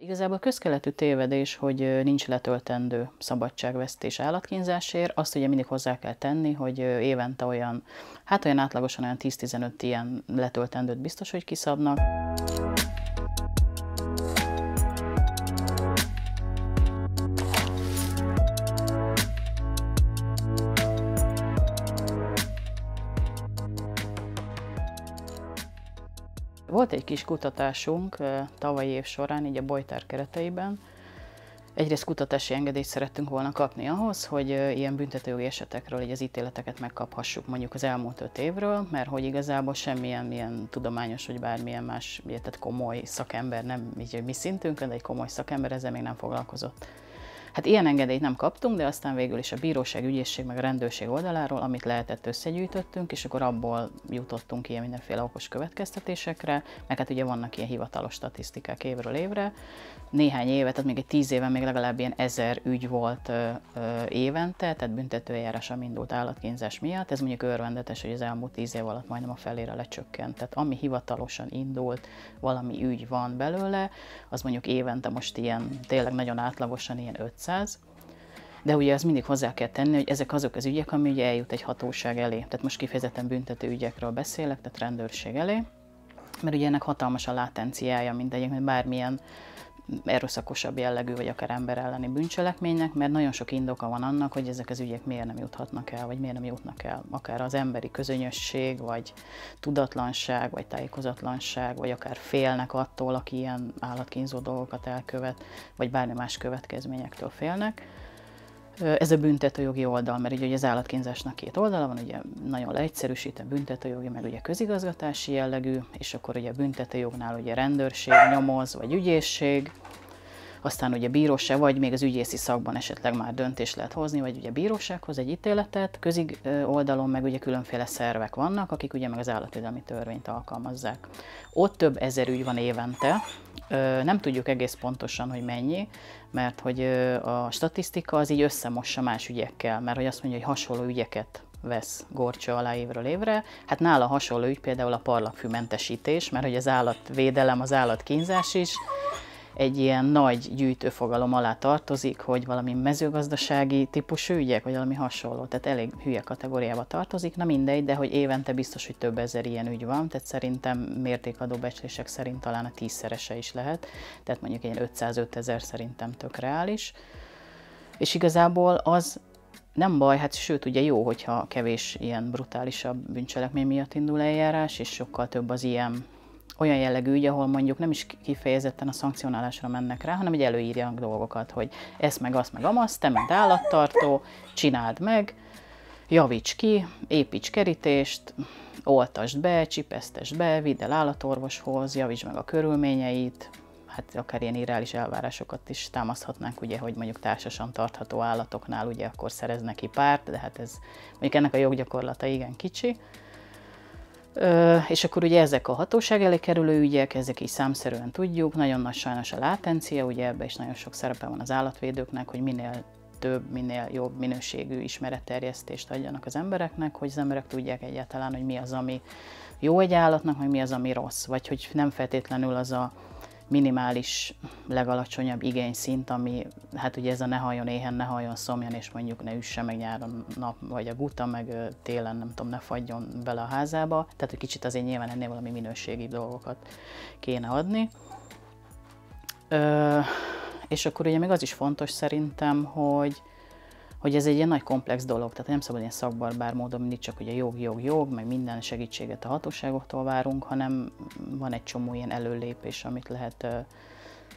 Igazából közkeletű tévedés, hogy nincs letöltendő szabadságvesztés állatkínzásért. Azt ugye mindig hozzá kell tenni, hogy évente olyan átlagosan olyan 10-15 ilyen letöltendőt biztos, hogy kiszabnak. Volt egy kis kutatásunk tavalyi év során, így a Bojtár kereteiben. Egyrészt kutatási engedélyt szerettünk volna kapni ahhoz, hogy ilyen büntetőjogi esetekről így az ítéleteket megkaphassuk mondjuk az elmúlt 5 évről, mert hogy igazából semmilyen ilyen tudományos vagy bármilyen más, tehát komoly szakember, nem így mi szintünkön, de egy komoly szakember ezzel még nem foglalkozott. Hát ilyen engedélyt nem kaptunk, de aztán végül is a bíróság, ügyészség meg a rendőrség oldaláról, amit lehetett, összegyűjtöttünk, és akkor abból jutottunk ilyen mindenféle okos következtetésekre, meg hát ugye vannak ilyen hivatalos statisztikák évről évre. Néhány éve, tehát még egy 10 éven még legalább ilyen 1000 ügy volt évente, tehát büntetőeljárás, ami indult állatkínzás miatt. Ez mondjuk örvendetes, hogy az elmúlt 10 év alatt majdnem a felére lecsökkent. Tehát ami hivatalosan indult, valami ügy van belőle, az mondjuk évente most ilyen tényleg nagyon átlagosan ilyen 500. De ugye azt mindig hozzá kell tenni, hogy ezek azok az ügyek, ami ugye eljut egy hatóság elé. Tehát most kifejezetten büntető ügyekről beszélek, tehát rendőrség elé, mert ugye ennek hatalmas a látenciája, mint egyébként bármilyen erőszakosabb jellegű, vagy akár ember elleni bűncselekménynek, mert nagyon sok indoka van annak, hogy ezek az ügyek miért nem juthatnak el, vagy miért nem jutnak el. Akár az emberi közönösség, vagy tudatlanság, vagy tájékozatlanság, vagy akár félnek attól, aki ilyen állatkínzó dolgokat elkövet, vagy bármi más következményektől félnek. Ez a büntetőjogi oldal, mert ugye az állatkínzásnak 2 oldala van, ugye nagyon leegyszerűsített büntetőjogi, meg ugye közigazgatási jellegű, és akkor ugye a büntetőjognál ugye rendőrség nyomoz, vagy ügyészség, aztán ugye bíróság, vagy még az ügyészi szakban esetleg már döntést lehet hozni, vagy ugye bírósághoz egy ítéletet, közig oldalon meg ugye különféle szervek vannak, akik ugye meg az állatvédelmi törvényt alkalmazzák. Ott több ezer ügy van évente, nem tudjuk egész pontosan, hogy mennyi, mert hogy a statisztika az így összemossa más ügyekkel, mert hogy azt mondja, hogy hasonló ügyeket vesz górcső alá évről évre. Hát nála hasonló ügy például a parlagfűmentesítés, mert hogy az állatvédelem, az állatkínzás is egy ilyen nagy gyűjtőfogalom alá tartozik, hogy valami mezőgazdasági típusú ügyek, vagy valami hasonló, tehát elég hülye kategóriába tartozik, na mindegy, de hogy évente biztos, hogy több ezer ilyen ügy van, tehát szerintem mértékadó becslések szerint talán a 10-szerese is lehet, tehát mondjuk ilyen 505 000 szerintem tök reális. És igazából az nem baj, hát sőt ugye jó, hogyha kevés ilyen brutálisabb bűncselekmény miatt indul eljárás, és sokkal több az ilyen olyan jellegű ügy, ahol mondjuk nem is kifejezetten a szankcionálásra mennek rá, hanem hogy előírjanak dolgokat, hogy ezt meg azt meg amazt, te mint állattartó, csináld meg, javíts ki, építs kerítést, oltasd be, csipesztesd be, vidd el állatorvoshoz, javítsd meg a körülményeit, hát akár ilyen irreális elvárásokat is támaszthatnánk, ugye, hogy mondjuk társasan tartható állatoknál ugye akkor szereznek ki párt, de hát ez mondjuk ennek a joggyakorlata igen kicsi. És akkor ugye ezek a hatóság elé kerülő ügyek, ezek is számszerűen tudjuk, nagyon nagy sajnos a látencia, ugye ebben is nagyon sok szerepe van az állatvédőknek, hogy minél több, minél jobb minőségű ismeretterjesztést adjanak az embereknek, hogy az emberek tudják egyáltalán, hogy mi az, ami jó egy állatnak, meg mi az, ami rossz, vagy hogy nem feltétlenül az a minimális, legalacsonyabb igényszint, ami, hát ugye ez a ne halljon éhen, ne halljon szomjan, és mondjuk ne üsse meg nyáron nap, vagy a guta, meg télen, nem tudom, ne fagyjon bele a házába. Tehát, hogy kicsit azért nyilván ennél valami minőségi dolgokat kéne adni. És akkor ugye még az is fontos szerintem, hogy ez egy ilyen nagy komplex dolog, tehát nem szabad ilyen szakbarbár módon mindig csak ugye jog, meg minden segítséget a hatóságoktól várunk, hanem van egy csomó ilyen előlépés, amit lehet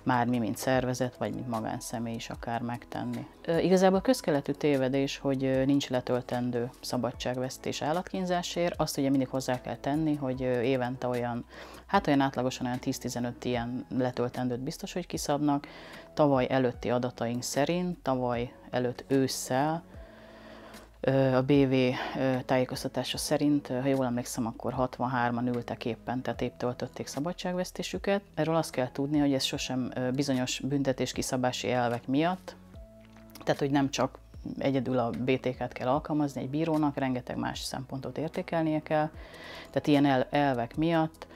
már mi, mint szervezet, vagy mint magánszemély is akár megtenni. Igazából közkeletű tévedés, hogy nincs letöltendő szabadságvesztés állatkínzásért. Azt ugye mindig hozzá kell tenni, hogy évente olyan átlagosan olyan 10-15 ilyen letöltendőt biztos, hogy kiszabnak. Tavaly előtti adataink szerint, tavaly előtt ősszel, a BV tájékoztatása szerint, ha jól emlékszem, akkor 63-an ültek éppen, tehát épp töltötték szabadságvesztésüket. Erről azt kell tudni, hogy ez sosem bizonyos büntetéskiszabási elvek miatt, tehát hogy nem csak egyedül a BTK-t kell alkalmazni egy bírónak, rengeteg más szempontot értékelnie kell. Tehát ilyen elvek miatt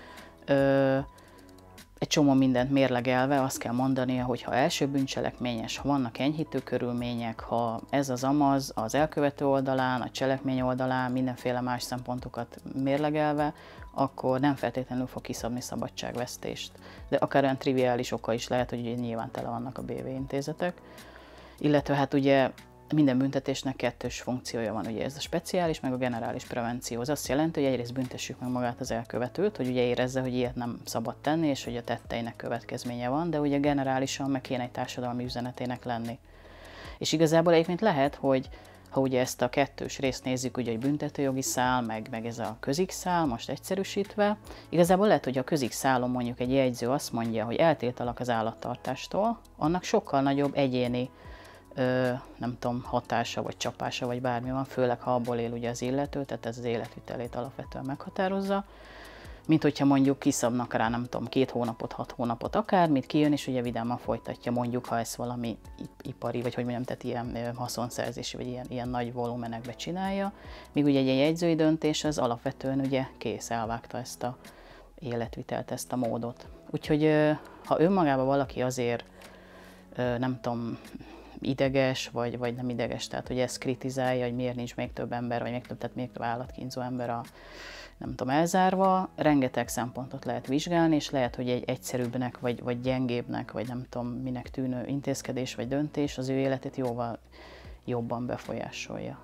egy csomó mindent mérlegelve azt kell mondania, hogy ha első bűncselekményes, ha vannak enyhítő körülmények, ha ez az amaz az elkövető oldalán, a cselekmény oldalán, mindenféle más szempontokat mérlegelve, akkor nem feltétlenül fog kiszabni szabadságvesztést. De akár olyan triviális oka is lehet, hogy ugye nyilván tele vannak a BV intézetek. Illetve hát ugye minden büntetésnek kettős funkciója van, ugye ez a speciális, meg a generális prevenció. Az azt jelenti, hogy egyrészt büntessük meg magát az elkövetőt, hogy ugye érezze, hogy ilyet nem szabad tenni, és hogy a tetteinek következménye van, de ugye generálisan meg kéne egy társadalmi üzenetének lenni. És igazából egyébként lehet, hogy ha ugye ezt a kettős részt nézzük, ugye egy büntetőjogi szál, meg ez a közigszál, most egyszerűsítve, igazából lehet, hogy a közigszálon mondjuk egy jegyző azt mondja, hogy eltiltalak az állattartástól, annak sokkal nagyobb egyéni nem tudom, hatása vagy csapása vagy bármi van, főleg ha abból él ugye az illető, tehát ez az életvitelét alapvetően meghatározza, mint hogyha mondjuk kiszabnak rá, nem tudom, 2 hónapot, 6 hónapot akármit, kijön, és ugye vidáman folytatja, mondjuk, ha ez valami ipari, vagy hogy mondjam, tehát ilyen haszonszerzési, vagy ilyen nagy volumenekbe csinálja, míg ugye egy ilyen jegyzői döntés az alapvetően ugye kész, elvágta ezt a életvitelt, ezt a módot. Úgyhogy ha önmagában valaki azért, nem tudom, ideges, vagy nem ideges, tehát hogy ezt kritizálja, hogy miért nincs még több ember, vagy még több állatkínzó ember nem tudom, elzárva, rengeteg szempontot lehet vizsgálni, és lehet, hogy egy egyszerűbbnek, vagy gyengébbnek, vagy nem tudom, minek tűnő intézkedés vagy döntés az ő életét jóval jobban befolyásolja.